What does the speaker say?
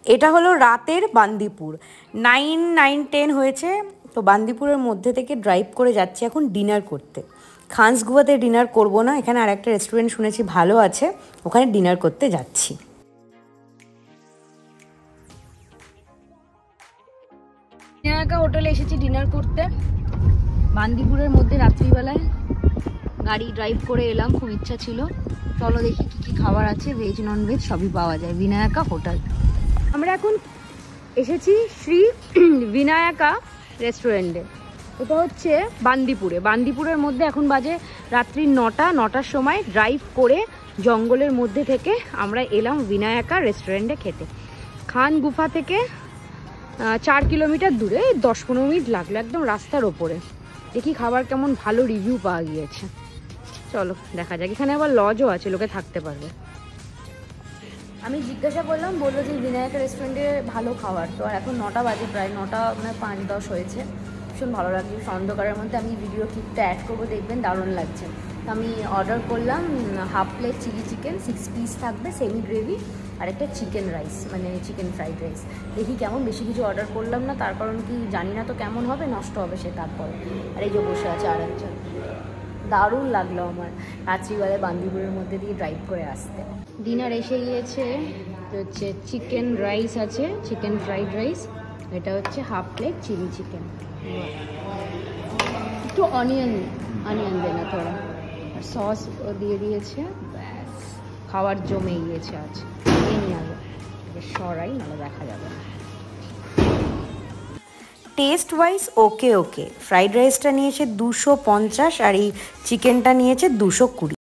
এটা হলো রাতের বান্দিপুর, 9-10 হয়েছে। তো বান্দিপুরের মধ্যে থেকে ড্রাইভ করে যাচ্ছি এখন ডিনার করতে। খানসগুয়াতে ডিনার করব না, এখানে আর একটা রেস্টুরেন্ট শুনেছি ভালো আছে, ওখানে ডিনার করতে যাচ্ছি। বিনায়কা হোটেলে এসেছি ডিনার করতে, বান্দিপুরের মধ্যে রাত্রিবেলায় গাড়ি ড্রাইভ করে এলাম, খুব ইচ্ছা ছিল। চলো দেখি কী কী খাবার আছে, ভেজ নন ভেজ সবই পাওয়া যায় বিনায়কা হোটেল। আমরা এখন এসেছি শ্রী বিনায়কা রেস্টুরেন্টে। এটা হচ্ছে বান্দিপুরের মধ্যে এখন বাজে রাত্রি 9টার সময় ড্রাইভ করে জঙ্গলের মধ্যে থেকে আমরা এলাম বিনায়কা রেস্টুরেন্টে খেতে। খান গুফা থেকে 4 কিলোমিটার দূরে, 10-15 মিনিট লাগলো, একদম রাস্তার ওপরে। দেখি খাবার কেমন, ভালো রিভিউ পাওয়া গিয়েছে। চলো দেখা যাক। এখানে আবার লজও আছে, লোকে থাকতে পারবে। আমি জিজ্ঞাসা করলাম, বললো যে বিনায়কা রেস্টুরেন্টে ভালো খাবার। তো আর এখন 9টা বাজে, প্রায় 9টা মানে 5-10 হয়েছে। ভীষণ ভালো লাগছে, অন্ধকারের মধ্যে। আমি ভিডিও ক্লিপটা অ্যাড করবো, দেখবেন দারুণ লাগছে। তো আমি অর্ডার করলাম half plate chilli chicken, 6 piece থাকবে, সেমি গ্রেভি, আর একটা চিকেন রাইস, মানে চিকেন ফ্রাইড রাইস। দেখি কেমন, বেশি কিছু অর্ডার করলাম না, তার কারণ কি জানি না তো কেমন হবে, নষ্ট হবে সে তারপরে। আর এই যে বসে আছে আর একজন। দারুণ লাগলো আমার রাত্রিবেলায় বান্দিপুরের মধ্যে দিয়ে ড্রাইভ করে আসতে। ডিনার এসে গিয়েছে, তো হচ্ছে চিকেন রাইস আছে, চিকেন ফ্রাইড রাইস। এটা হচ্ছে হাফ প্লেট চিলি চিকেন, একটু অনিয়ন দেনা থোড়া, আর সস দিয়ে দিয়েছে। ব্যাস, খাবার জমে গিয়েছে আজ। এই নিয়ে আলো সরাই, নাহলে দেখা যাবে না। টেস্ট ওয়াইজ ওকে, ফ্রাইড রাইসটা নিয়েছে 250 আর এই চিকেনটা নিয়েছে 220।